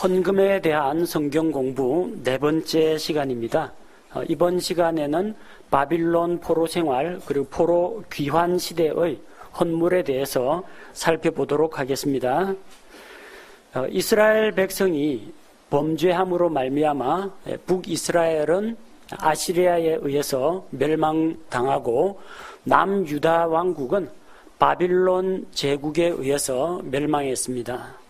헌금에 대한 성경 공부 네 번째 시간입니다. 이번 시간에는 바빌론 포로 생활 그리고 포로 귀환 시대의 헌물에 대해서 살펴보도록 하겠습니다. 이스라엘 백성이 범죄함으로 말미암아 북이스라엘은 아시리아에 의해서 멸망당하고 남유다 왕국은 바빌론 제국에 의해서 멸망했습니다.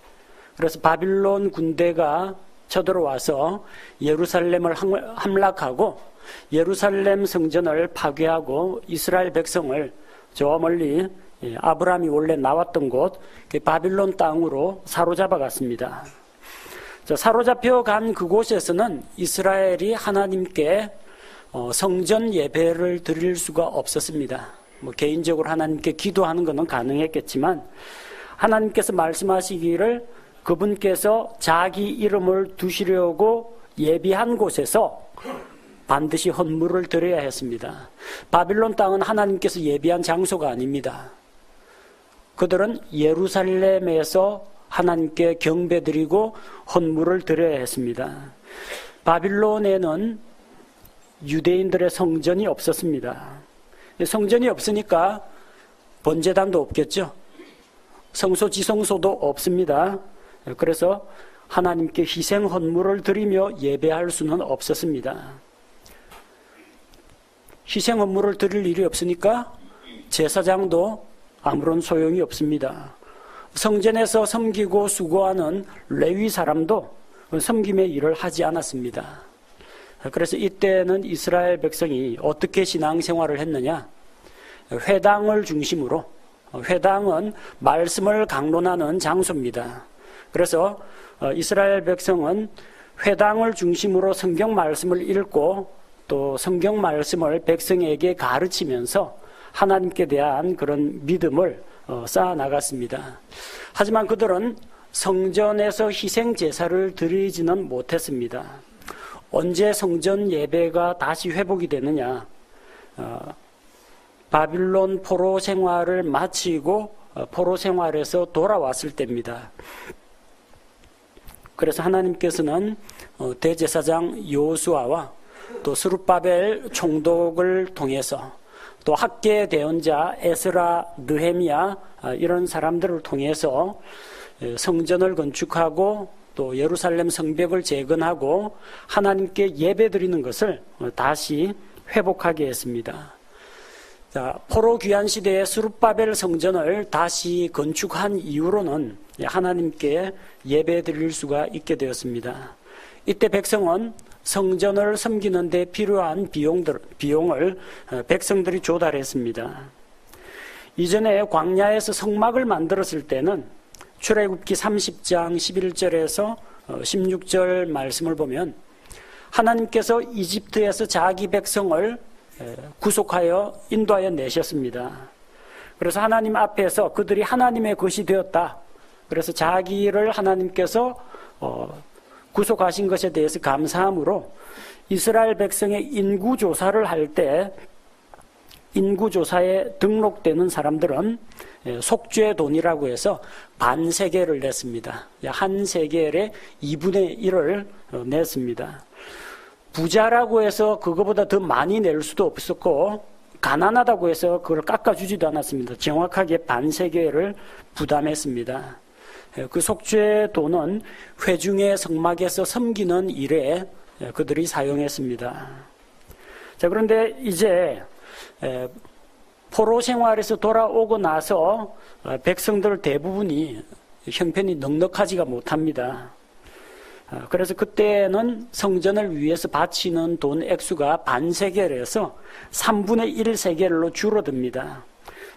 그래서 바빌론 군대가 쳐들어와서 예루살렘을 함락하고 예루살렘 성전을 파괴하고 이스라엘 백성을 저 멀리 아브라함이 원래 나왔던 곳 바빌론 땅으로 사로잡아 갔습니다. 사로잡혀 간 그곳에서는 이스라엘이 하나님께 성전 예배를 드릴 수가 없었습니다. 개인적으로 하나님께 기도하는 것은 가능했겠지만 하나님께서 말씀하시기를 그분께서 자기 이름을 두시려고 예비한 곳에서 반드시 헌물을 드려야 했습니다. 바빌론 땅은 하나님께서 예비한 장소가 아닙니다. 그들은 예루살렘에서 하나님께 경배드리고 헌물을 드려야 했습니다. 바빌론에는 유대인들의 성전이 없었습니다. 성전이 없으니까 번제단도 없겠죠. 성소 지성소도 없습니다. 그래서 하나님께 희생 헌물을 드리며 예배할 수는 없었습니다. 희생 헌물을 드릴 일이 없으니까 제사장도 아무런 소용이 없습니다. 성전에서 섬기고 수고하는 레위 사람도 섬김의 일을 하지 않았습니다. 그래서 이때는 이스라엘 백성이 어떻게 신앙생활을 했느냐? 회당을 중심으로, 회당은 말씀을 강론하는 장소입니다. 그래서 이스라엘 백성은 회당을 중심으로 성경 말씀을 읽고 또 성경 말씀을 백성에게 가르치면서 하나님께 대한 그런 믿음을 쌓아 나갔습니다. 하지만 그들은 성전에서 희생 제사를 드리지는 못했습니다. 언제 성전 예배가 다시 회복이 되느냐? 바빌론 포로 생활을 마치고 포로 생활에서 돌아왔을 때입니다. 그래서 하나님께서는 대제사장 여호수아와 또 스룹바벨 총독을 통해서 또 학계 대언자 에스라, 느헤미야 이런 사람들을 통해서 성전을 건축하고 또 예루살렘 성벽을 재건하고 하나님께 예배드리는 것을 다시 회복하게 했습니다. 포로 귀환 시대에 스룹바벨 성전을 다시 건축한 이후로는 하나님께 예배드릴 수가 있게 되었습니다. 이때 백성은 성전을 섬기는 데 필요한 비용을 백성들이 조달했습니다. 이전에 광야에서 성막을 만들었을 때는 출애굽기 30장 11절에서 16절 말씀을 보면 하나님께서 이집트에서 자기 백성을 구속하여 인도하여 내셨습니다. 그래서 하나님 앞에서 그들이 하나님의 것이 되었다. 그래서 자기를 하나님께서 구속하신 것에 대해서 감사함으로 이스라엘 백성의 인구조사를 할 때 인구조사에 등록되는 사람들은 속죄돈이라고 해서 반세겔을 냈습니다. 한 세겔의 2분의 1을 냈습니다. 부자라고 해서 그거보다 더 많이 낼 수도 없었고 가난하다고 해서 그걸 깎아주지도 않았습니다. 정확하게 반세겔을 부담했습니다. 그 속죄돈은 회중의 성막에서 섬기는 일에 그들이 사용했습니다. 자, 그런데 이제 포로 생활에서 돌아오고 나서 백성들 대부분이 형편이 넉넉하지가 못합니다. 그래서 그때는 성전을 위해서 바치는 돈 액수가 반세겔에서 3분의 1 세겔로 줄어듭니다.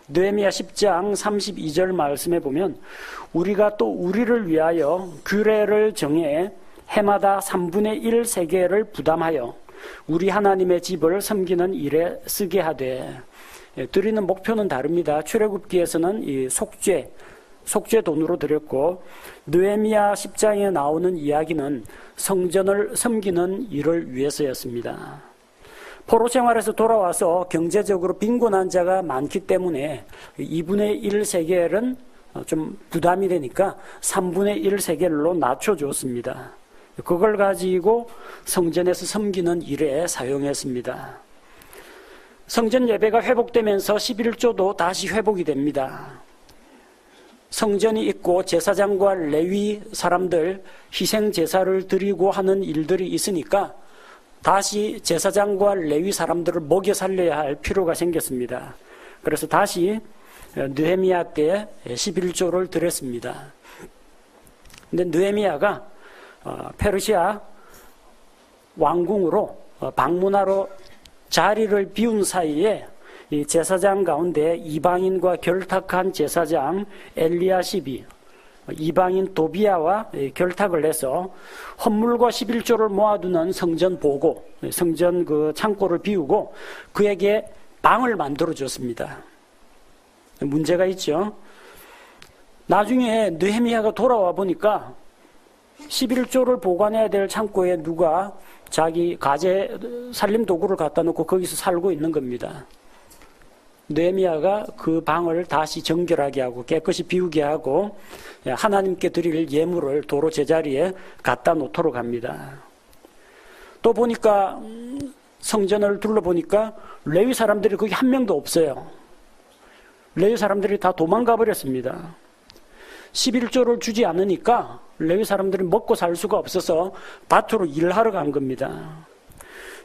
느헤미야 10장 32절 말씀에 보면 우리가 또 우리를 위하여 규례를 정해 해마다 3분의 1 세겔을 부담하여 우리 하나님의 집을 섬기는 일에 쓰게 하되, 드리는 목표는 다릅니다. 출애굽기에서는 이 속죄 돈으로 드렸고 느헤미야 10장에 나오는 이야기는 성전을 섬기는 일을 위해서였습니다. 포로 생활에서 돌아와서 경제적으로 빈곤한 자가 많기 때문에 2분의 1 세겔은 좀 부담이 되니까 3분의 1 세겔로 낮춰줬습니다. 그걸 가지고 성전에서 섬기는 일에 사용했습니다. 성전 예배가 회복되면서 11조도 다시 회복이 됩니다. 성전이 있고 제사장과 레위 사람들 희생 제사를 드리고 하는 일들이 있으니까 다시 제사장과 레위 사람들을 먹여 살려야 할 필요가 생겼습니다. 그래서 다시 느헤미야 때 11조를 드렸습니다. 근데 느헤미야가 페르시아 왕궁으로 방문하러 자리를 비운 사이에 이 제사장 가운데 이방인과 결탁한 제사장 엘리야십이 이방인 도비야와 결탁을 해서 헌물과 11조를 모아두는 성전 보고, 성전 그 창고를 비우고 그에게 방을 만들어 줬습니다. 문제가 있죠. 나중에 느헤미야가 돌아와 보니까 11조를 보관해야 될 창고에 누가 자기 가재 살림 도구를 갖다 놓고 거기서 살고 있는 겁니다. 느헤미야가 그 방을 다시 정결하게 하고 깨끗이 비우게 하고 하나님께 드릴 예물을 도로 제자리에 갖다 놓도록 합니다. 또 보니까 성전을 둘러보니까 레위 사람들이 거기 한 명도 없어요. 레위 사람들이 다 도망가 버렸습니다. 11조를 주지 않으니까 레위 사람들이 먹고 살 수가 없어서 밭으로 일하러 간 겁니다.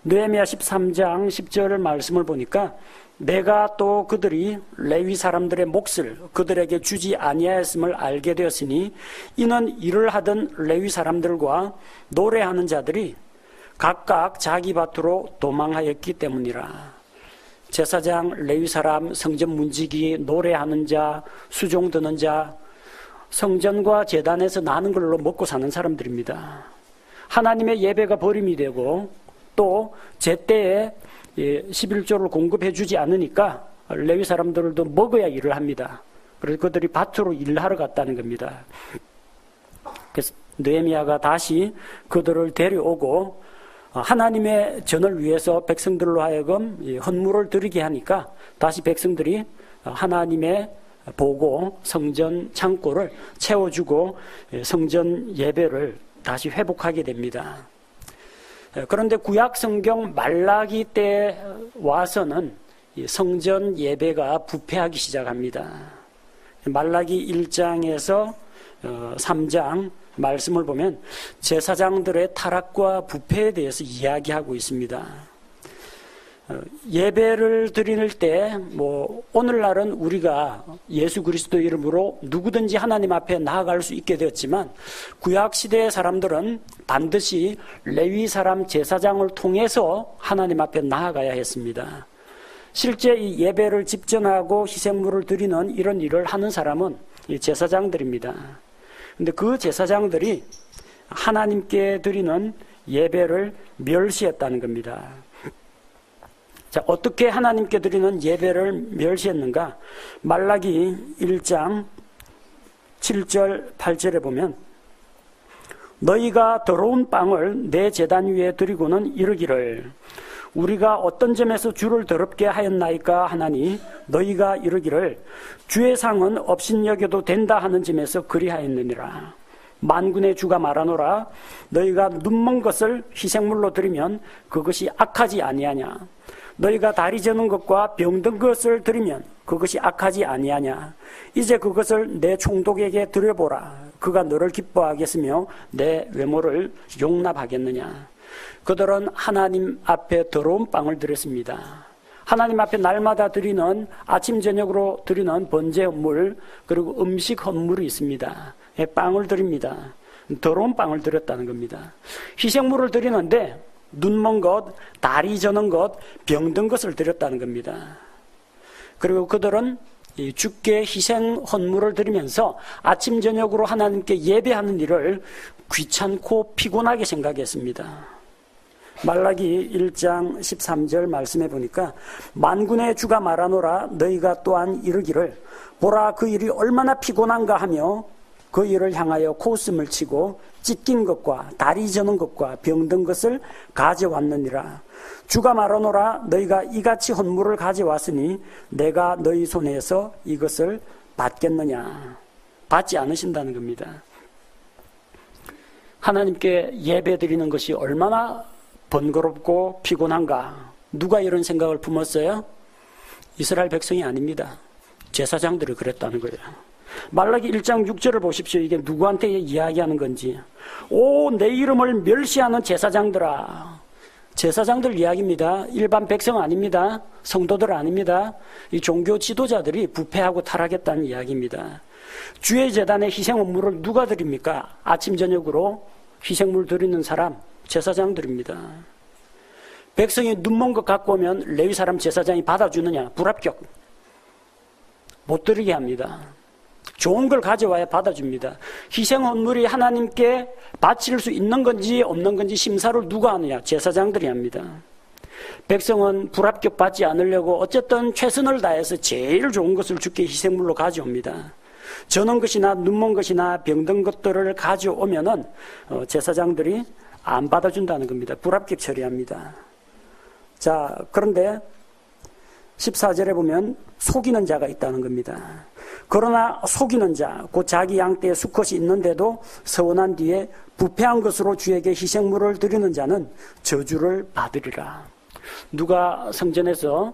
느헤미야 13장 10절 말씀을 보니까 내가 또 그들이 레위 사람들의 몫을 그들에게 주지 아니하였음을 알게 되었으니 이는 일을 하던 레위 사람들과 노래하는 자들이 각각 자기 밭으로 도망하였기 때문이라. 제사장, 레위 사람, 성전 문지기, 노래하는 자, 수종 드는 자, 성전과 제단에서 나는 걸로 먹고 사는 사람들입니다. 하나님의 예배가 버림이 되고 또 제때에 11조를 공급해 주지 않으니까 레위 사람들도 먹어야 일을 합니다. 그래서 그들이 밭으로 일하러 갔다는 겁니다. 그래서 느헤미야가 다시 그들을 데려오고 하나님의 전을 위해서 백성들로 하여금 헌물을 드리게 하니까 다시 백성들이 하나님의 보고 성전 창고를 채워주고 성전 예배를 다시 회복하게 됩니다. 그런데 구약 성경 말라기 때 와서는 성전 예배가 부패하기 시작합니다. 말라기 1장에서 3장 말씀을 보면 제사장들의 타락과 부패에 대해서 이야기하고 있습니다. 예배를 드릴 때 오늘날은 우리가 예수 그리스도 이름으로 누구든지 하나님 앞에 나아갈 수 있게 되었지만 구약 시대의 사람들은 반드시 레위 사람 제사장을 통해서 하나님 앞에 나아가야 했습니다. 실제 이 예배를 집전하고 희생물을 드리는 이런 일을 하는 사람은 이 제사장들입니다. 근데 그 제사장들이 하나님께 드리는 예배를 멸시했다는 겁니다. 자, 어떻게 하나님께 드리는 예배를 멸시했는가? 말라기 1장 7절 8절에 보면 너희가 더러운 빵을 내 제단 위에 드리고는 이르기를 우리가 어떤 점에서 주를 더럽게 하였나이까 하나니 너희가 이르기를 주의 상은 업신여겨도 된다 하는 점에서 그리하였느니라. 만군의 주가 말하노라 너희가 눈먼 것을 희생물로 드리면 그것이 악하지 아니하냐. 너희가 다리 저는 것과 병든 것을 드리면 그것이 악하지 아니하냐. 이제 그것을 내 총독에게 드려보라. 그가 너를 기뻐하겠으며 내 외모를 용납하겠느냐. 그들은 하나님 앞에 더러운 빵을 드렸습니다. 하나님 앞에 날마다 드리는 아침 저녁으로 드리는 번제 헌물 그리고 음식 헌물이 있습니다. 빵을 드립니다. 더러운 빵을 드렸다는 겁니다. 희생물을 드리는데 눈먼 것, 다리 저는 것, 병든 것을 드렸다는 겁니다. 그리고 그들은 주께 희생 헌물을 드리면서 아침 저녁으로 하나님께 예배하는 일을 귀찮고 피곤하게 생각했습니다. 말라기 1장 13절 말씀해 보니까 만군의 주가 말하노라 너희가 또한 이르기를 보라 그 일이 얼마나 피곤한가 하며 그 일을 향하여 코웃음을 치고 찢긴 것과 다리 저는 것과 병든 것을 가져왔느니라. 주가 말하노라 너희가 이같이 헌물을 가져왔으니 내가 너희 손에서 이것을 받겠느냐. 받지 않으신다는 겁니다. 하나님께 예배 드리는 것이 얼마나 번거롭고 피곤한가. 누가 이런 생각을 품었어요? 이스라엘 백성이 아닙니다. 제사장들이 그랬다는 거예요. 말라기 1장 6절을 보십시오. 이게 누구한테 이야기하는 건지. 오, 내 이름을 멸시하는 제사장들아. 제사장들 이야기입니다. 일반 백성 아닙니다. 성도들 아닙니다. 이 종교 지도자들이 부패하고 타락했다는 이야기입니다. 주의 제단에 희생 업무를 누가 드립니까? 아침 저녁으로 희생물 드리는 사람, 제사장들입니다. 백성이 눈먼 것 갖고 오면 레위 사람 제사장이 받아주느냐? 불합격. 못 드리게 합니다. 좋은 걸 가져와야 받아줍니다. 희생 헌물이 하나님께 바칠 수 있는 건지 없는 건지 심사를 누가 하느냐? 제사장들이 합니다. 백성은 불합격 받지 않으려고 어쨌든 최선을 다해서 제일 좋은 것을 주께 희생물로 가져옵니다. 저는 것이나 눈먼 것이나 병든 것들을 가져오면은 제사장들이 안 받아준다는 겁니다. 불합격 처리합니다. 자, 그런데 14절에 보면 속이는 자가 있다는 겁니다. 그러나 속이는 자, 곧 자기 양떼에 수컷이 있는데도 서원한 뒤에 부패한 것으로 주에게 희생물을 드리는 자는 저주를 받으리라. 누가 성전에서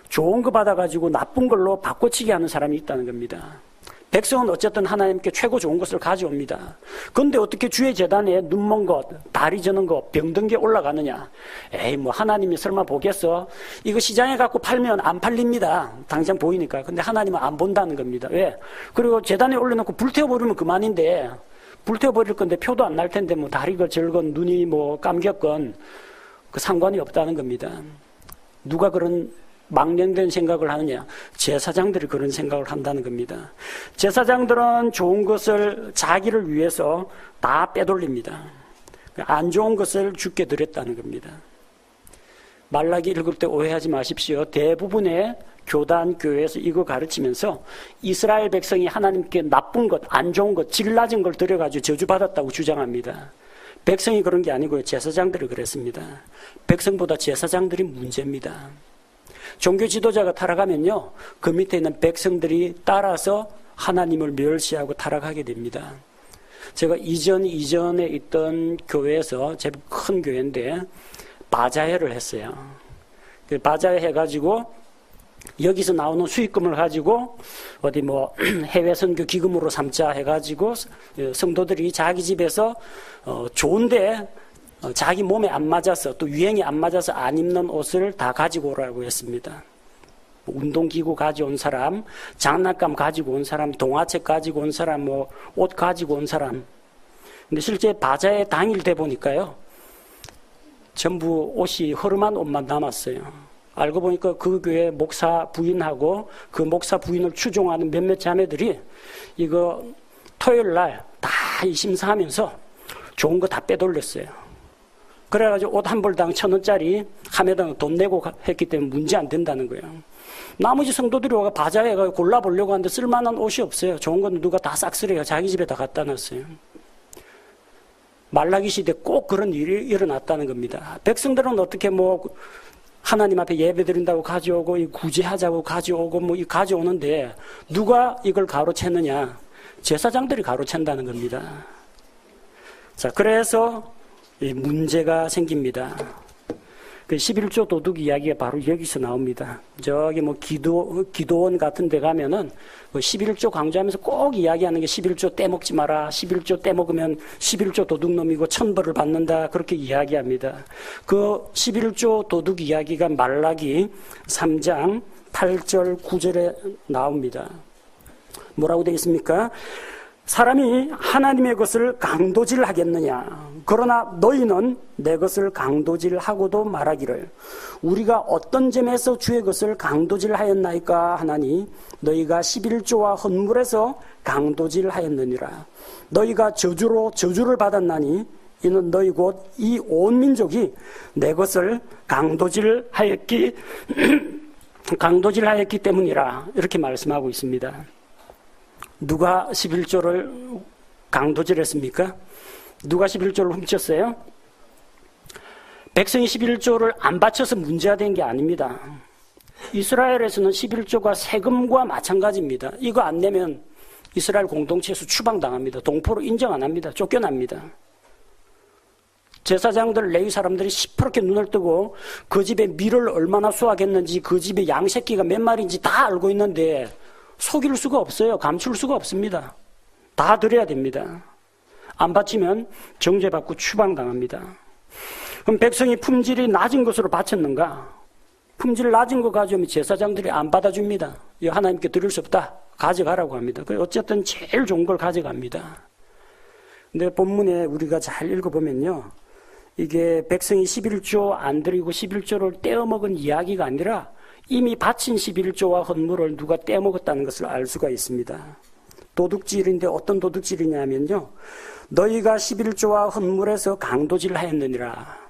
좋은 거 받아가지고 나쁜 걸로 바꿔치기 하는 사람이 있다는 겁니다. 백성은 어쨌든 하나님께 최고 좋은 것을 가져옵니다. 그런데 어떻게 주의 제단에 눈먼 것, 다리 저는 것, 병든 게 올라가느냐? 에이, 뭐 하나님이 설마 보겠어? 이거 시장에 갖고 팔면 안 팔립니다. 당장 보이니까. 근데 하나님은 안 본다는 겁니다. 왜? 그리고 제단에 올려놓고 불태워버리면 그만인데, 불태워버릴 건데 표도 안 날 텐데 뭐 다리가 절건 눈이 뭐 감겼건 그 상관이 없다는 겁니다. 누가 그런 망령된 생각을 하느냐? 제사장들이 그런 생각을 한다는 겁니다. 제사장들은 좋은 것을 자기를 위해서 다 빼돌립니다. 안 좋은 것을 주께 드렸다는 겁니다. 말라기 읽을 때 오해하지 마십시오. 대부분의 교단 교회에서 이거 가르치면서 이스라엘 백성이 하나님께 나쁜 것, 안 좋은 것, 질 낮은 걸 드려가지고 저주받았다고 주장합니다. 백성이 그런 게 아니고요. 제사장들이 그랬습니다. 백성보다 제사장들이 문제입니다. 종교 지도자가 타락하면요, 그 밑에 있는 백성들이 따라서 하나님을 멸시하고 타락하게 됩니다. 제가 이전에 있던 교회에서 제법 큰 교회인데 바자회를 했어요. 바자회 해가지고 여기서 나오는 수익금을 가지고 어디 뭐 해외 선교 기금으로 삼자 해가지고 성도들이 자기 집에서 좋은데 자기 몸에 안 맞아서 또 유행이 안 맞아서 안 입는 옷을 다 가지고 오라고 했습니다. 운동기구 가져온 사람, 장난감 가지고 온 사람, 동화책 가지고 온 사람, 뭐 옷 가지고 온 사람. 근데 실제 바자회 당일 돼 보니까요, 전부 옷이 허름한 옷만 남았어요. 알고 보니까 그 교회 목사 부인하고 그 목사 부인을 추종하는 몇몇 자매들이 이거 토요일 날 다 심사하면서 좋은 거 다 빼돌렸어요. 그래가지고 옷 한 벌당 1,000원짜리 한 매당 돈 내고 했기 때문에 문제 안 된다는 거예요. 나머지 성도들이 와가 바자회가 골라보려고 하는데 쓸만한 옷이 없어요. 좋은 건 누가 다 싹쓸이가 자기 집에 다 갖다 놨어요. 말라기 시대 꼭 그런 일이 일어났다는 겁니다. 백성들은 어떻게 뭐 하나님 앞에 예배 드린다고 가져오고 구제하자고 가져오고 뭐 가져오는데 누가 이걸 가로챘느냐? 제사장들이 가로챈다는 겁니다. 자, 그래서 이 문제가 생깁니다. 그 11조 도둑 이야기가 바로 여기서 나옵니다. 저기 뭐 기도원 같은 데 가면은 11조 강조하면서 꼭 이야기하는 게 11조 떼먹지 마라. 11조 떼먹으면 11조 도둑놈이고 천벌을 받는다. 그렇게 이야기합니다. 그 11조 도둑 이야기가 말라기 3장 8절 9절에 나옵니다. 뭐라고 되어 있습니까? 사람이 하나님의 것을 강도질하겠느냐? 그러나 너희는 내 것을 강도질하고도 말하기를 우리가 어떤 점에서 주의 것을 강도질하였나이까 하나니 너희가 11조와 헌물에서 강도질하였느니라. 너희가 저주를 받았나니 이는 너희 곧 이 온 민족이 내 것을 강도질하였기 때문이라. 이렇게 말씀하고 있습니다. 누가 11조를 강도질했습니까? 누가 11조를 훔쳤어요? 백성이 11조를 안 바쳐서 문제가 된 게 아닙니다. 이스라엘에서는 11조가 세금과 마찬가지입니다. 이거 안 내면 이스라엘 공동체에서 추방당합니다. 동포로 인정 안 합니다. 쫓겨납니다. 제사장들, 레위 사람들이 시퍼렇게 눈을 뜨고 그 집에 밀을 얼마나 수확했는지, 그 집에 양 새끼가 몇 마리인지 다 알고 있는데 속일 수가 없어요. 감출 수가 없습니다. 다 드려야 됩니다. 안 바치면 정죄받고 추방당합니다. 그럼 백성이 품질이 낮은 것으로 바쳤는가? 품질 낮은 거 가져오면 제사장들이 안 받아줍니다. 이거 하나님께 드릴 수 없다. 가져가라고 합니다. 어쨌든 제일 좋은 걸 가져갑니다. 근데 본문에 우리가 잘 읽어보면요, 이게 백성이 11조 안 드리고 11조를 떼어먹은 이야기가 아니라 이미 바친 11조와 헌물을 누가 떼어먹었다는 것을 알 수가 있습니다. 도둑질인데 어떤 도둑질이냐면요, 너희가 11조와 헌물에서 강도질을 하였느니라.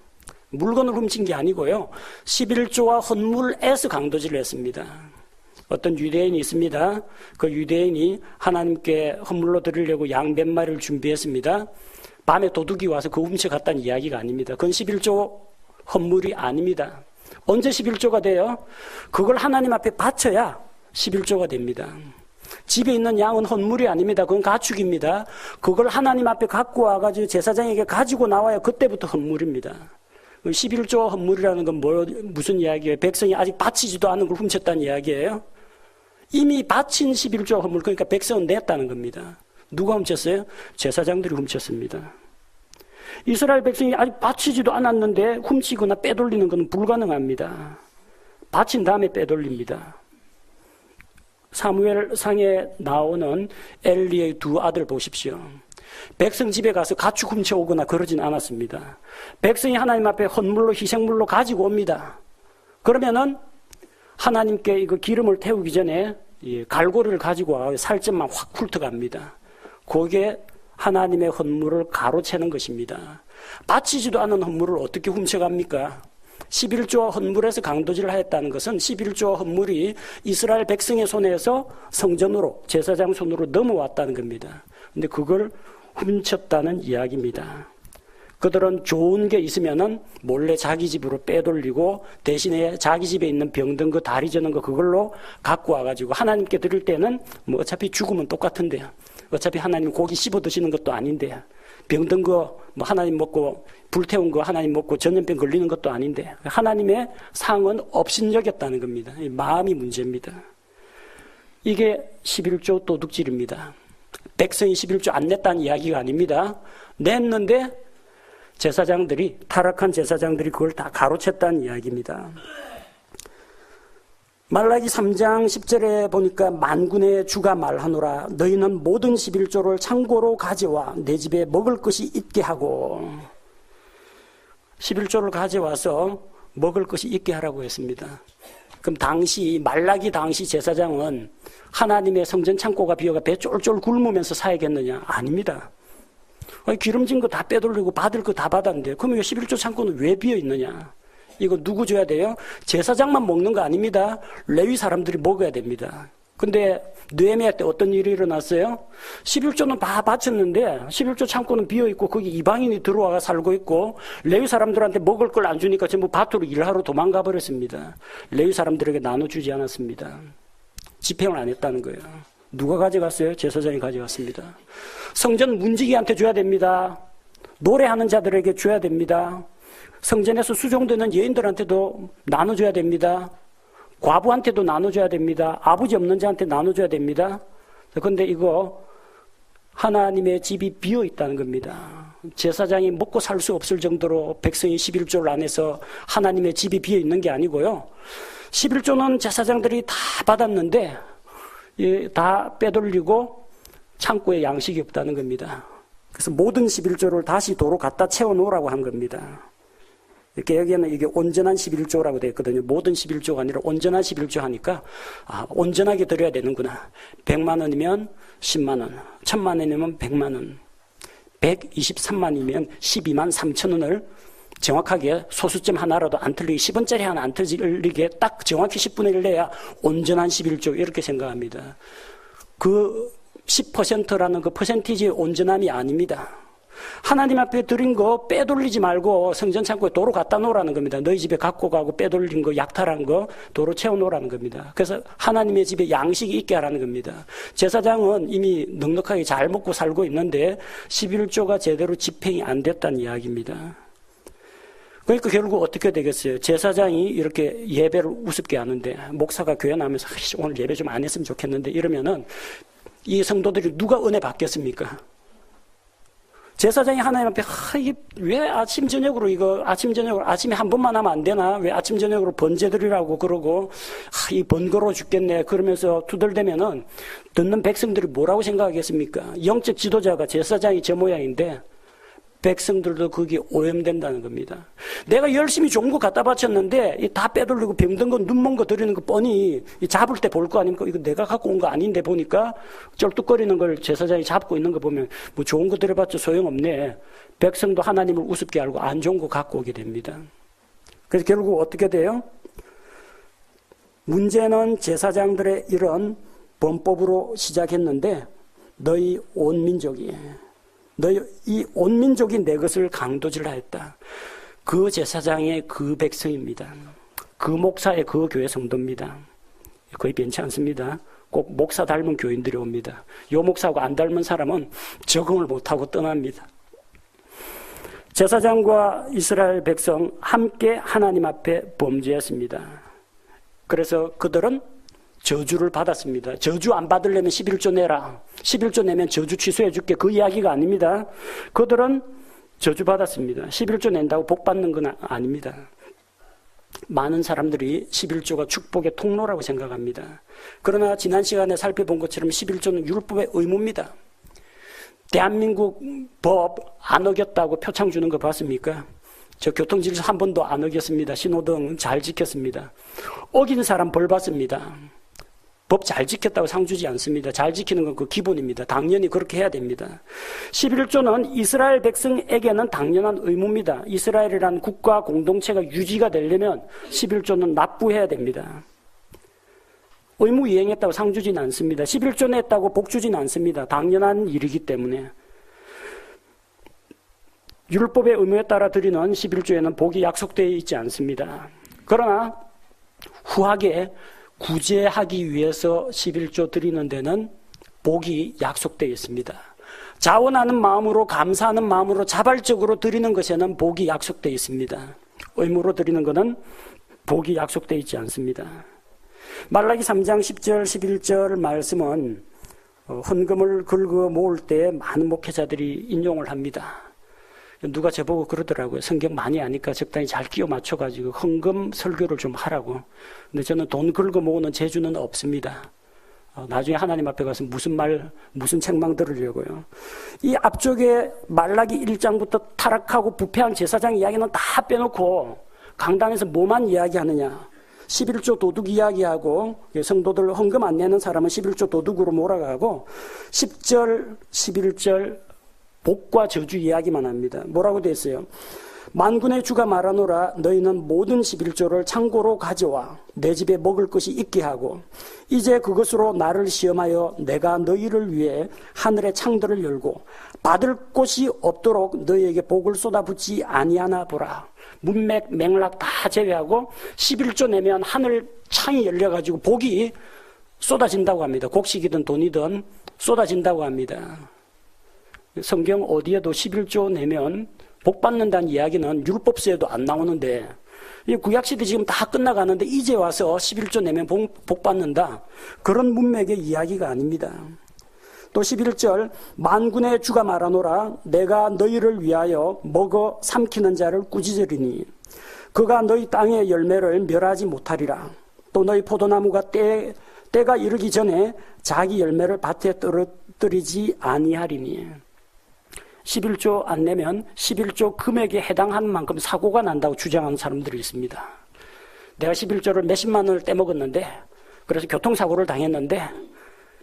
물건을 훔친 게 아니고요, 11조와 헌물에서 강도질을 했습니다. 어떤 유대인이 있습니다. 그 유대인이 하나님께 헌물로 드리려고 양 몇 마리를 준비했습니다. 밤에 도둑이 와서 그 훔쳐갔다는 이야기가 아닙니다. 그건 11조 헌물이 아닙니다. 언제 11조가 돼요? 그걸 하나님 앞에 바쳐야 11조가 됩니다. 집에 있는 양은 헌물이 아닙니다. 그건 가축입니다. 그걸 하나님 앞에 갖고 와가지고 제사장에게 가지고 나와야 그때부터 헌물입니다. 11조 헌물이라는 건 무슨 이야기예요? 백성이 아직 바치지도 않은 걸 훔쳤다는 이야기예요? 이미 바친 11조 헌물, 그러니까 백성은 냈다는 겁니다. 누가 훔쳤어요? 제사장들이 훔쳤습니다. 이스라엘 백성이 아직 바치지도 않았는데 훔치거나 빼돌리는 건 불가능합니다. 바친 다음에 빼돌립니다. 사무엘상에 나오는 엘리의 두 아들 보십시오. 백성 집에 가서 가축 훔쳐오거나 그러진 않았습니다. 백성이 하나님 앞에 헌물로 희생물로 가지고 옵니다. 그러면은 하나님께 이거 기름을 태우기 전에 갈고리를 가지고 와서 살점만 확 훑어갑니다. 그게 하나님의 헌물을 가로채는 것입니다. 바치지도 않은 헌물을 어떻게 훔쳐갑니까? 11조와 헌물에서 강도질을 하였다는 것은 11조와 헌물이 이스라엘 백성의 손에서 성전으로, 제사장 손으로 넘어왔다는 겁니다. 근데 그걸 훔쳤다는 이야기입니다. 그들은 좋은 게 있으면은 몰래 자기 집으로 빼돌리고 대신에 자기 집에 있는 병든 거, 다리 저는 거 그걸로 갖고 와가지고 하나님께 드릴 때는 뭐 어차피 죽으면 똑같은데요. 어차피 하나님 고기 씹어 드시는 것도 아닌데, 병든 거 뭐 하나님 먹고 불태운 거 하나님 먹고 전염병 걸리는 것도 아닌데, 하나님의 상은 업신여겼다는 겁니다. 마음이 문제입니다. 이게 11조 도둑질입니다. 백성이 11조 안 냈다는 이야기가 아닙니다. 냈는데 제사장들이, 타락한 제사장들이 그걸 다 가로챘다는 이야기입니다. 말라기 3장 10절에 보니까 만군의 주가 말하노라, 너희는 모든 11조를 창고로 가져와 내 집에 먹을 것이 있게 하고, 11조를 가져와서 먹을 것이 있게 하라고 했습니다. 그럼 당시, 말라기 당시 제사장은 하나님의 성전 창고가 비어가 배 쫄쫄 굶으면서 사야겠느냐? 아닙니다. 기름진 거 다 빼돌리고 받을 거 다 받았는데, 그러면 11조 창고는 왜 비어 있느냐? 이거 누구 줘야 돼요? 제사장만 먹는 거 아닙니다. 레위 사람들이 먹어야 됩니다. 근데 느헤미야 때 어떤 일이 일어났어요? 11조는 다 바쳤는데 11조 창고는 비어있고 거기 이방인이 들어와 살고 있고 레위 사람들한테 먹을 걸 안 주니까 전부 밭으로 일하러 도망가 버렸습니다. 레위 사람들에게 나눠주지 않았습니다. 집행을 안 했다는 거예요. 누가 가져갔어요? 제사장이 가져갔습니다. 성전 문지기한테 줘야 됩니다. 노래하는 자들에게 줘야 됩니다. 성전에서 수종되는 여인들한테도 나눠줘야 됩니다. 과부한테도 나눠줘야 됩니다. 아버지 없는 자한테 나눠줘야 됩니다. 그런데 이거 하나님의 집이 비어 있다는 겁니다. 제사장이 먹고 살 수 없을 정도로 백성이 11조를 안 해서 하나님의 집이 비어 있는 게 아니고요. 11조는 제사장들이 다 받았는데 다 빼돌리고 창고에 양식이 없다는 겁니다. 그래서 모든 11조를 다시 도로 갖다 채워놓으라고 한 겁니다. 이렇게 여기에는 이게 온전한 11조라고 되어 있거든요. 모든 11조가 아니라 온전한 11조 하니까, 온전하게 드려야 되는구나. 100만 원이면 10만 원, 1000만 원이면 100만 원, 123만이면 12만 3천 원을 정확하게 소수점 하나라도 안 틀리게, 10원짜리 하나 안 틀리게 딱 정확히 10분의 1 내야 온전한 11조, 이렇게 생각합니다. 그 10%라는 그 퍼센티지의 온전함이 아닙니다. 하나님 앞에 드린 거 빼돌리지 말고 성전 창고에 도로 갖다 놓으라는 겁니다. 너희 집에 갖고 가고 빼돌린 거, 약탈한 거 도로 채워놓으라는 겁니다. 그래서 하나님의 집에 양식이 있게 하라는 겁니다. 제사장은 이미 넉넉하게 잘 먹고 살고 있는데 11조가 제대로 집행이 안 됐다는 이야기입니다. 그러니까 결국 어떻게 되겠어요? 제사장이 이렇게 예배를 우습게 하는데 목사가 교회 나오면서 오늘 예배 좀 안 했으면 좋겠는데 이러면은 이 성도들이 누가 은혜 받겠습니까? 제사장이 하나님 앞에 이게 왜 아침 저녁으로 아침에 한 번만 하면 안 되나? 왜 아침 저녁으로 번제드리라고 그러고 이 번거로워 죽겠네 그러면서 투덜대면은 듣는 백성들이 뭐라고 생각하겠습니까? 영적 지도자가 제사장이 저 모양인데 백성들도 거기에 오염된다는 겁니다. 내가 열심히 좋은 거 갖다 바쳤는데 다 빼돌리고 병든 거 눈먼 거 드리는 거 뻔히 잡을 때 볼 거 아닙니까? 이거 내가 갖고 온 거 아닌데 보니까 쩔뚝거리는 걸 제사장이 잡고 있는 거 보면 뭐 좋은 거 드려봤자 소용없네. 백성도 하나님을 우습게 알고 안 좋은 거 갖고 오게 됩니다. 그래서 결국 어떻게 돼요? 문제는 제사장들의 이런 범법으로 시작했는데 너희 온 민족이 이 온 민족이 내 것을 강도질하였다. 그 제사장의 그 백성입니다. 그 목사의 그 교회 성도입니다. 거의 변치 않습니다. 꼭 목사 닮은 교인들이 옵니다. 요 목사하고 안 닮은 사람은 적응을 못하고 떠납니다. 제사장과 이스라엘 백성 함께 하나님 앞에 범죄했습니다. 그래서 그들은 저주를 받았습니다. 저주 안 받으려면 11조 내라. 11조 내면 저주 취소해 줄게. 그 이야기가 아닙니다. 그들은 저주 받았습니다. 11조 낸다고 복 받는 건 아닙니다. 많은 사람들이 11조가 축복의 통로라고 생각합니다. 그러나 지난 시간에 살펴본 것처럼 11조는 율법의 의무입니다. 대한민국 법 안 어겼다고 표창 주는 거 봤습니까? 저 교통질서 한 번도 안 어겼습니다. 신호등 잘 지켰습니다. 어긴 사람 벌 받습니다. 법 잘 지켰다고 상 주지 않습니다. 잘 지키는 건 그 기본입니다. 당연히 그렇게 해야 됩니다. 11조는 이스라엘 백성에게는 당연한 의무입니다. 이스라엘이라는 국가 공동체가 유지가 되려면 11조는 납부해야 됩니다. 의무 이행했다고 상 주진 않습니다. 11조 냈다고 복 주진 않습니다. 당연한 일이기 때문에. 율법의 의무에 따라 드리는 11조에는 복이 약속되어 있지 않습니다. 그러나 후하게 구제하기 위해서 11조 드리는 데는 복이 약속되어 있습니다. 자원하는 마음으로 감사하는 마음으로 자발적으로 드리는 것에는 복이 약속되어 있습니다. 의무로 드리는 것은 복이 약속되어 있지 않습니다. 말라기 3장 10절 11절 말씀은 헌금을 긁어 모을 때 많은 목회자들이 인용을 합니다. 누가 저보고 그러더라고요. 성경 많이 아니까 적당히 잘 끼워 맞춰가지고 헌금 설교를 좀 하라고. 근데 저는 돈 긁어 모으는 재주는 없습니다. 나중에 하나님 앞에 가서 무슨 책망 들으려고요. 이 앞쪽에 말라기 1장부터 타락하고 부패한 제사장 이야기는 다 빼놓고 강단에서 뭐만 이야기하느냐. 11조 도둑 이야기하고 성도들 헌금 안 내는 사람은 11조 도둑으로 몰아가고 10절, 11절 복과 저주 이야기만 합니다. 뭐라고 되어 있어요? 만군의 주가 말하노라 너희는 모든 11조를 창고로 가져와 내 집에 먹을 것이 있게 하고 이제 그것으로 나를 시험하여 내가 너희를 위해 하늘의 창들을 열고 받을 곳이 없도록 너희에게 복을 쏟아붓지 아니하나 보라. 문맥, 맥락 다 제외하고 11조 내면 하늘 창이 열려가지고 복이 쏟아진다고 합니다. 곡식이든 돈이든 쏟아진다고 합니다. 성경 어디에도 11조 내면 복 받는다는 이야기는 율법서에도 안 나오는데 구약시대 지금 다 끝나가는데 이제 와서 11조 내면 복 받는다. 그런 문맥의 이야기가 아닙니다. 또 11절 만군의 주가 말하노라 내가 너희를 위하여 먹어 삼키는 자를 꾸짖으리니 그가 너희 땅의 열매를 멸하지 못하리라. 또 너희 포도나무가 때가 이르기 전에 자기 열매를 밭에 떨어뜨리지 아니하리니 11조 안 내면 11조 금액에 해당하는 만큼 사고가 난다고 주장하는 사람들이 있습니다. 내가 11조를 몇십만 원을 떼먹었는데 그래서 교통사고를 당했는데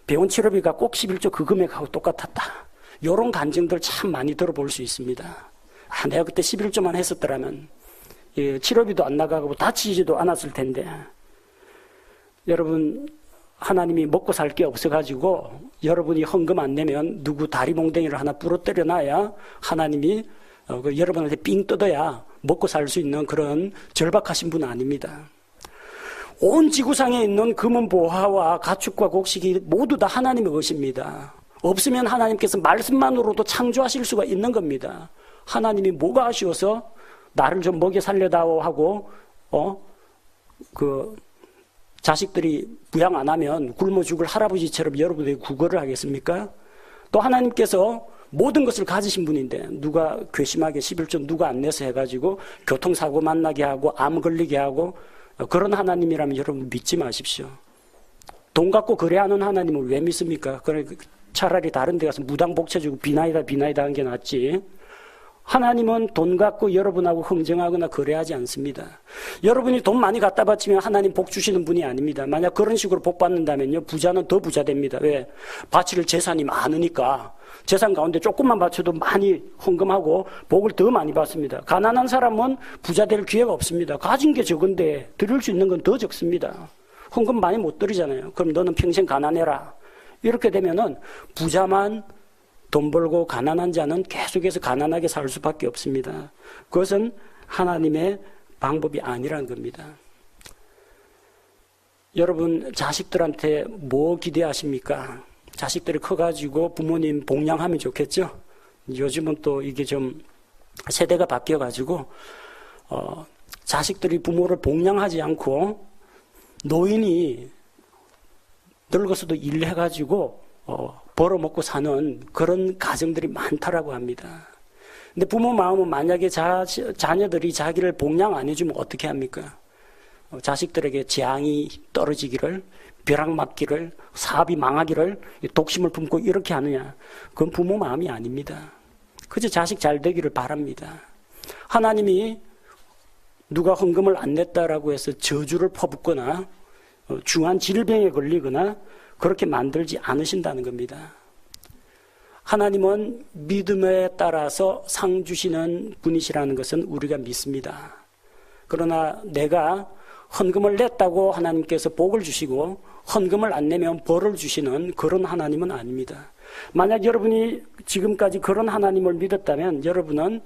병원 치료비가 꼭 11조 그 금액하고 똑같았다. 이런 간증들 참 많이 들어볼 수 있습니다. 내가 그때 11조만 했었더라면 치료비도 안 나가고 다치지도 않았을 텐데. 여러분 하나님이 먹고 살 게 없어가지고 여러분이 헌금 안 내면 누구 다리 몽댕이를 하나 부러뜨려 놔야 하나님이 여러분한테 삥 뜯어야 먹고 살 수 있는 그런 절박하신 분은 아닙니다. 온 지구상에 있는 금은 보화와 가축과 곡식이 모두 다 하나님의 것입니다. 없으면 하나님께서 말씀만으로도 창조하실 수가 있는 겁니다. 하나님이 뭐가 아쉬워서 나를 좀 먹여 살려다오 하고 자식들이 부양 안 하면 굶어 죽을 할아버지처럼 여러분에게 구걸을 하겠습니까? 또 하나님께서 모든 것을 가지신 분인데 누가 괘씸하게 11조 누가 안 내서 해가지고 교통사고 만나게 하고 암 걸리게 하고 그런 하나님이라면 여러분 믿지 마십시오. 돈 갖고 거래하는 하나님을 왜 믿습니까? 그래 차라리 다른 데 가서 무당 복쳐주고 비나이다 한 게 낫지. 하나님은 돈 갖고 여러분하고 흥정하거나 거래하지 않습니다. 여러분이 돈 많이 갖다 바치면 하나님 복 주시는 분이 아닙니다. 만약 그런 식으로 복 받는다면요, 부자는 더 부자 됩니다. 왜? 바칠 재산이 많으니까 재산 가운데 조금만 바쳐도 많이 헌금하고 복을 더 많이 받습니다. 가난한 사람은 부자 될 기회가 없습니다. 가진 게 적은데 드릴 수 있는 건 더 적습니다. 헌금 많이 못 드리잖아요. 그럼 너는 평생 가난해라. 이렇게 되면은 부자만 돈 벌고 가난한 자는 계속해서 가난하게 살 수밖에 없습니다. 그것은 하나님의 방법이 아니라는 겁니다. 여러분 자식들한테 뭐 기대하십니까? 자식들이 커가지고 부모님 복양하면 좋겠죠? 요즘은 또 이게 좀 세대가 바뀌어가지고 자식들이 부모를 복양하지 않고 노인이 늙어서도 일해가지고 벌어먹고 사는 그런 가정들이 많다라고 합니다. 근데 부모 마음은 만약에 자녀들이 자기를 복양 안 해주면 어떻게 합니까? 자식들에게 재앙이 떨어지기를, 벼락 맞기를, 사업이 망하기를 독심을 품고 이렇게 하느냐? 그건 부모 마음이 아닙니다. 그저 자식 잘 되기를 바랍니다. 하나님이 누가 헌금을 안 냈다라고 해서 저주를 퍼붓거나 중한 질병에 걸리거나 그렇게 만들지 않으신다는 겁니다. 하나님은 믿음에 따라서 상 주시는 분이시라는 것은 우리가 믿습니다. 그러나 내가 헌금을 냈다고 하나님께서 복을 주시고 헌금을 안 내면 벌을 주시는 그런 하나님은 아닙니다. 만약 여러분이 지금까지 그런 하나님을 믿었다면 여러분은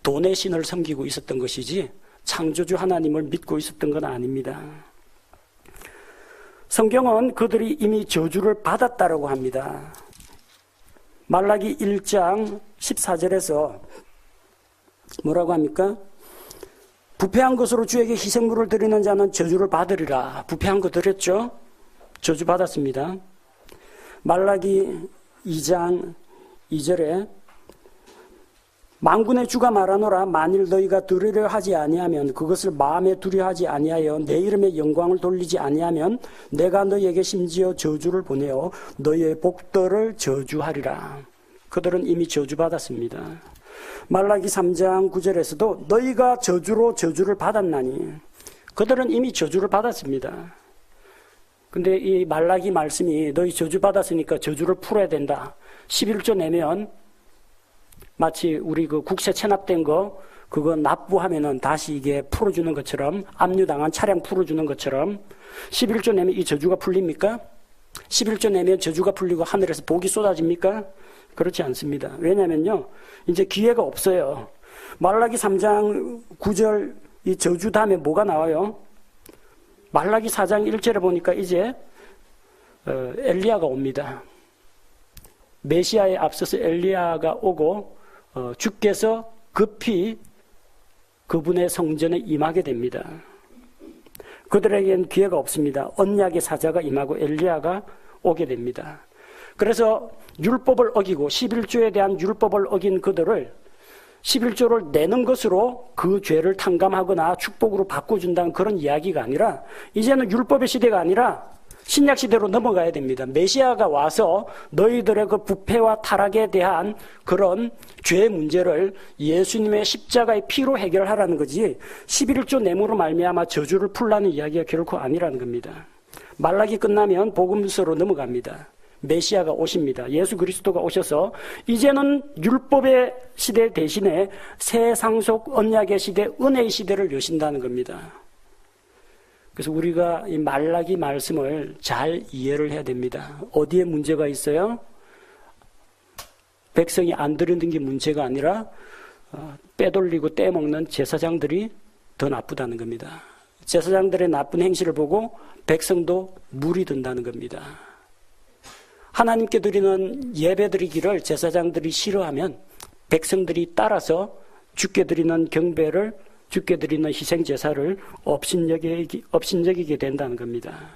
돈의 신을 섬기고 있었던 것이지 창조주 하나님을 믿고 있었던 건 아닙니다. 성경은 그들이 이미 저주를 받았다라고 합니다. 말라기 1장 14절에서 뭐라고 합니까? 부패한 것으로 주에게 희생물을 드리는 자는 저주를 받으리라. 부패한 거 드렸죠? 저주 받았습니다. 말라기 2장 2절에 만군의 주가 말하노라. 만일 너희가 들으려 하지 아니하면 그것을 마음에 두려하지 아니하여 내 이름의 영광을 돌리지 아니하면 내가 너희에게 심지어 저주를 보내어 너희의 복들을 저주하리라. 그들은 이미 저주받았습니다. 말라기 3장 9절에서도 너희가 저주로 저주를 받았나니 그들은 이미 저주를 받았습니다. 근데 이 말라기 말씀이 너희 저주받았으니까 저주를 풀어야 된다. 11조 내면 마치 우리 그 국세 체납된 거 그거 납부하면은 다시 이게 풀어주는 것처럼 압류당한 차량 풀어주는 것처럼 11조 내면 이 저주가 풀립니까? 11조 내면 저주가 풀리고 하늘에서 복이 쏟아집니까? 그렇지 않습니다. 왜냐면요 이제 기회가 없어요. 말라기 3장 9절 이 저주 다음에 뭐가 나와요? 말라기 4장 1절에 보니까 이제 엘리야가 옵니다. 메시아에 앞서서 엘리야가 오고 주께서 급히 그분의 성전에 임하게 됩니다. 그들에게는 기회가 없습니다. 언약의 사자가 임하고 엘리야가 오게 됩니다. 그래서 율법을 어기고 11조에 대한 율법을 어긴 그들을 11조를 내는 것으로 그 죄를 탕감하거나 축복으로 바꿔준다는 그런 이야기가 아니라 이제는 율법의 시대가 아니라 신약 시대로 넘어가야 됩니다. 메시아가 와서 너희들의 그 부패와 타락에 대한 그런 죄 문제를 예수님의 십자가의 피로 해결하라는 거지 11조 내무로 말미암아 저주를 풀라는 이야기가 결코 아니라는 겁니다. 말라기 끝나면 복음서로 넘어갑니다. 메시아가 오십니다. 예수 그리스도가 오셔서 이제는 율법의 시대 대신에 새 상속 언약의 시대, 은혜의 시대를 여신다는 겁니다. 그래서 우리가 이 말라기 말씀을 잘 이해를 해야 됩니다. 어디에 문제가 있어요? 백성이 안 들은 게 문제가 아니라 빼돌리고 떼먹는 제사장들이 더 나쁘다는 겁니다. 제사장들의 나쁜 행실을 보고 백성도 물이 든다는 겁니다. 하나님께 드리는 예배 드리기를 제사장들이 싫어하면 백성들이 따라서 주께 드리는 경배를, 주께 드리는 희생제사를 업신여기게 된다는 겁니다.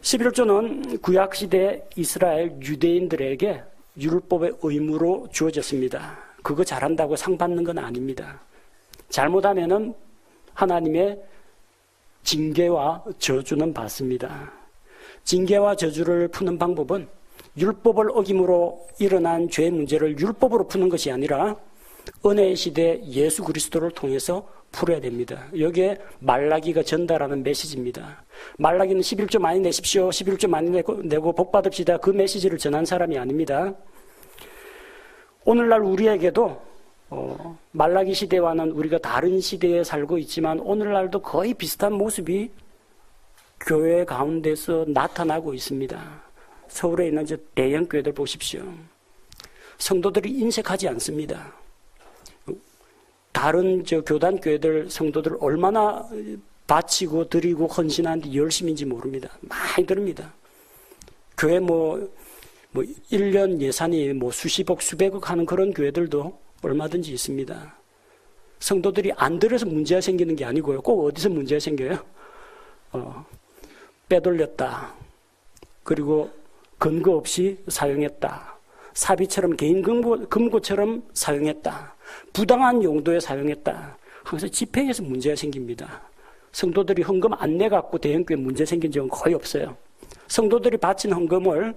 11조는 구약시대 이스라엘 유대인들에게 율법의 의무로 주어졌습니다. 그거 잘한다고 상 받는 건 아닙니다. 잘못하면은 하나님의 징계와 저주는 받습니다. 징계와 저주를 푸는 방법은 율법을 어김으로 일어난 죄 문제를 율법으로 푸는 것이 아니라 은혜의 시대 예수 그리스도를 통해서 풀어야 됩니다. 여기에 말라기가 전달하는 메시지입니다. 말라기는 11조 많이 내십시오, 11조 많이 내고 복 받읍시다, 그 메시지를 전한 사람이 아닙니다. 오늘날 우리에게도 말라기 시대와는 우리가 다른 시대에 살고 있지만 오늘날도 거의 비슷한 모습이 교회 가운데서 나타나고 있습니다. 서울에 있는 대형 교회들 보십시오. 성도들이 인색하지 않습니다. 다른 교단 교회들 성도들 얼마나 바치고 드리고 헌신하는데 열심인지 모릅니다. 많이 드립니다. 교회 1년 예산이 수십억, 수백억 하는 그런 교회들도 얼마든지 있습니다. 성도들이 안 들어서 문제가 생기는 게 아니고요. 꼭 어디서 문제가 생겨요? 빼돌렸다. 그리고 근거 없이 사용했다. 사비처럼 개인 금고처럼 사용했다. 부당한 용도에 사용했다. 항상 집행에서 문제가 생깁니다. 성도들이 헌금 안 내갖고 대형교회 문제 생긴 적은 거의 없어요. 성도들이 바친 헌금을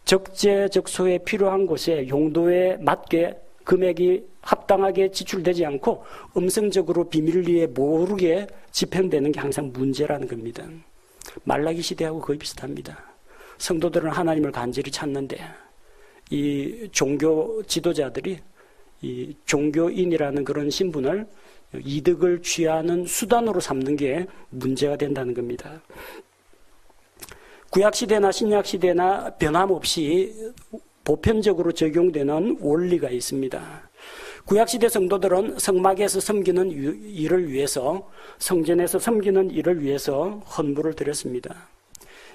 적재적소에 필요한 곳에 용도에 맞게 금액이 합당하게 지출되지 않고 음성적으로 비밀리에 모르게 집행되는 게 항상 문제라는 겁니다. 말라기 시대하고 거의 비슷합니다. 성도들은 하나님을 간절히 찾는데 이 종교 지도자들이 이 종교인이라는 그런 신분을 이득을 취하는 수단으로 삼는 게 문제가 된다는 겁니다. 구약시대나 신약시대나 변함없이 보편적으로 적용되는 원리가 있습니다. 구약시대 성도들은 성막에서 섬기는 일을 위해서, 성전에서 섬기는 일을 위해서 헌물을 드렸습니다.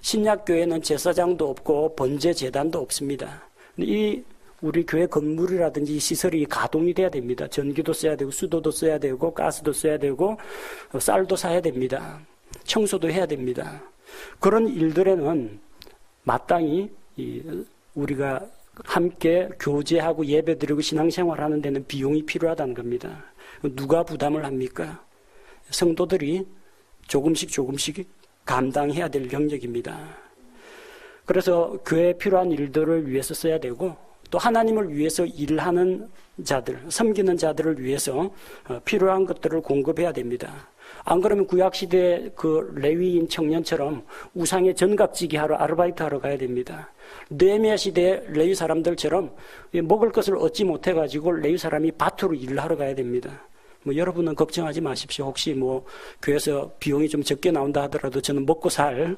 신약교회는 제사장도 없고 번제제단도 없습니다. 우리 교회 건물이라든지 시설이 가동이 돼야 됩니다. 전기도 써야 되고 수도도 써야 되고 가스도 써야 되고 쌀도 사야 됩니다. 청소도 해야 됩니다. 그런 일들에는 마땅히 우리가 함께 교제하고 예배드리고 신앙생활하는 데는 비용이 필요하다는 겁니다. 누가 부담을 합니까? 성도들이 조금씩 감당해야 될 영역입니다. 그래서 교회에 필요한 일들을 위해서 써야 되고 또 하나님을 위해서 일하는 자들, 섬기는 자들을 위해서 필요한 것들을 공급해야 됩니다. 안 그러면 구약시대 그 레위인 청년처럼 우상의 전갑지기 하러 아르바이트 하러 가야 됩니다. 느헤미야 시대 레위 사람들처럼 먹을 것을 얻지 못해가지고 레위 사람이 밭으로 일을 하러 가야 됩니다. 여러분은 걱정하지 마십시오. 혹시 교회에서 비용이 좀 적게 나온다 하더라도 저는 먹고 살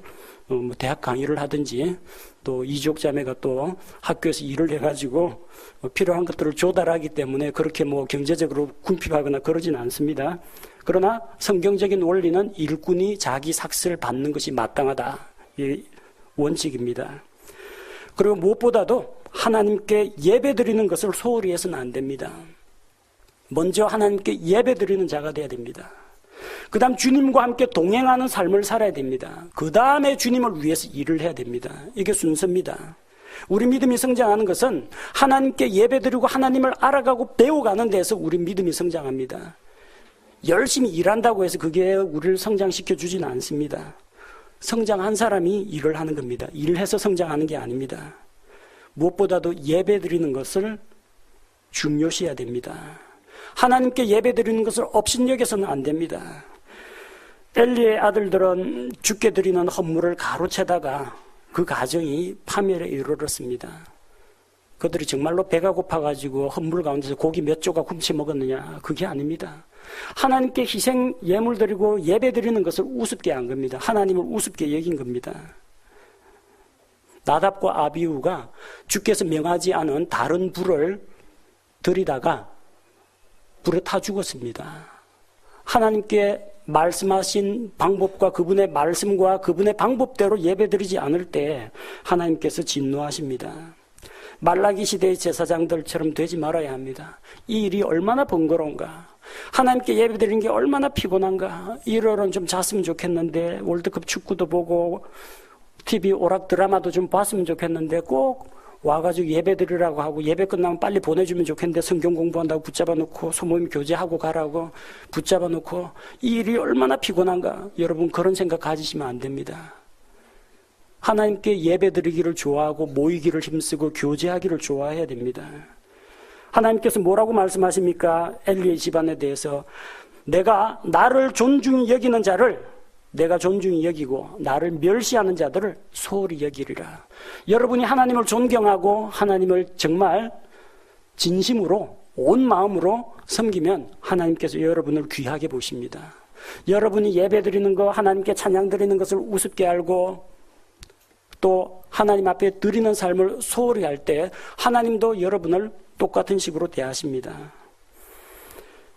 대학 강의를 하든지 또 이족 자매가 또 학교에서 일을 해가지고 필요한 것들을 조달하기 때문에 그렇게 경제적으로 궁핍하거나 그러진 않습니다. 그러나 성경적인 원리는 일꾼이 자기 삭슬 받는 것이 마땅하다. 이 원칙입니다. 그리고 무엇보다도 하나님께 예배드리는 것을 소홀히 해서는 안 됩니다. 먼저 하나님께 예배드리는 자가 돼야 됩니다. 그 다음 주님과 함께 동행하는 삶을 살아야 됩니다. 그 다음에 주님을 위해서 일을 해야 됩니다. 이게 순서입니다. 우리 믿음이 성장하는 것은 하나님께 예배드리고 하나님을 알아가고 배워가는 데서 우리 믿음이 성장합니다. 열심히 일한다고 해서 그게 우리를 성장시켜 주지는 않습니다. 성장한 사람이 일을 하는 겁니다. 일을 해서 성장하는 게 아닙니다. 무엇보다도 예배드리는 것을 중요시해야 됩니다. 하나님께 예배드리는 것을 업신여겨서는 안 됩니다. 엘리의 아들들은 주께 드리는 헌물을 가로채다가 그 가정이 파멸에 이르렀습니다. 그들이 정말로 배가 고파가지고 헌물 가운데서 고기 몇 조각 훔쳐 먹었느냐? 그게 아닙니다. 하나님께 희생 예물 드리고 예배 드리는 것을 우습게 한 겁니다. 하나님을 우습게 여긴 겁니다. 나답과 아비후가 주께서 명하지 않은 다른 불을 들이다가 불에 타 죽었습니다. 하나님께 말씀하신 방법과 그분의 말씀과 그분의 방법대로 예배드리지 않을 때 하나님께서 진노하십니다. 말라기 시대의 제사장들처럼 되지 말아야 합니다. 이 일이 얼마나 번거로운가. 하나님께 예배드리는 게 얼마나 피곤한가. 일요일은 좀 잤으면 좋겠는데 월드컵 축구도 보고 TV 오락 드라마도 좀 봤으면 좋겠는데 꼭 와가지고 예배 드리라고 하고 예배 끝나면 빨리 보내주면 좋겠는데 성경 공부한다고 붙잡아 놓고 소모임 교제하고 가라고 붙잡아 놓고 이 일이 얼마나 피곤한가. 여러분 그런 생각 가지시면 안 됩니다. 하나님께 예배 드리기를 좋아하고 모이기를 힘쓰고 교제하기를 좋아해야 됩니다. 하나님께서 뭐라고 말씀하십니까? 엘리의 집안에 대해서 내가 나를 존중히 여기는 자를 내가 존중히 여기고 나를 멸시하는 자들을 소홀히 여기리라. 여러분이 하나님을 존경하고 하나님을 정말 진심으로 온 마음으로 섬기면 하나님께서 여러분을 귀하게 보십니다. 여러분이 예배드리는 거 하나님께 찬양 드리는 것을 우습게 알고 또 하나님 앞에 드리는 삶을 소홀히 할 때 하나님도 여러분을 똑같은 식으로 대하십니다.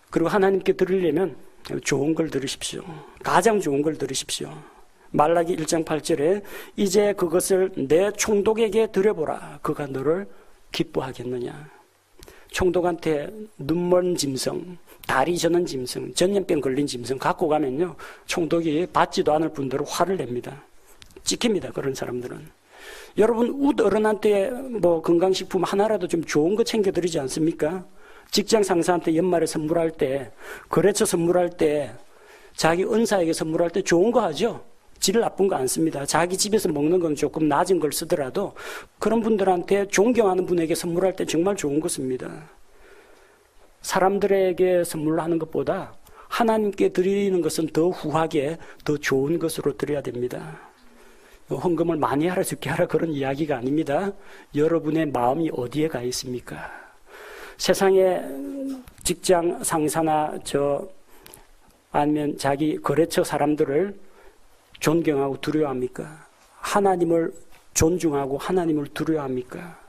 그리고 하나님께 드리려면 좋은 걸 들으십시오. 가장 좋은 걸 들으십시오. 말라기 1장 8절에 이제 그것을 내 총독에게 드려보라. 그가 너를 기뻐하겠느냐. 총독한테 눈먼 짐승, 다리 저는 짐승, 전염병 걸린 짐승 갖고 가면요, 총독이 받지도 않을 분들은 화를 냅니다. 찍힙니다. 그런 사람들은. 여러분 웃 어른한테 뭐 건강식품 하나라도 좀 좋은 거 챙겨드리지 않습니까? 직장 상사한테 연말에 선물할 때, 거래처 선물할 때, 자기 은사에게 선물할 때 좋은 거 하죠. 질 나쁜 거 안 씁니다. 자기 집에서 먹는 건 조금 낮은 걸 쓰더라도 그런 분들한테 존경하는 분에게 선물할 때 정말 좋은 거 씁니다. 사람들에게 선물하는 것보다 하나님께 드리는 것은 더 후하게 더 좋은 것으로 드려야 됩니다. 헌금을 많이 하라 적게 하라 그런 이야기가 아닙니다. 여러분의 마음이 어디에 가 있습니까? 세상에 직장 상사나 아니면 자기 거래처 사람들을 존경하고 두려워합니까? 하나님을 존중하고 하나님을 두려워합니까?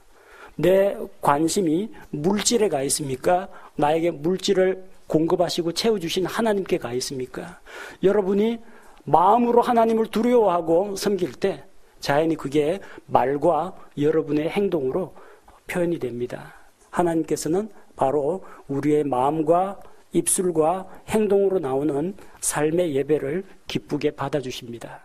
내 관심이 물질에 가 있습니까? 나에게 물질을 공급하시고 채워주신 하나님께 가 있습니까? 여러분이 마음으로 하나님을 두려워하고 섬길 때 자연히 그게 말과 여러분의 행동으로 표현이 됩니다. 하나님께서는 바로 우리의 마음과 입술과 행동으로 나오는 삶의 예배를 기쁘게 받아주십니다.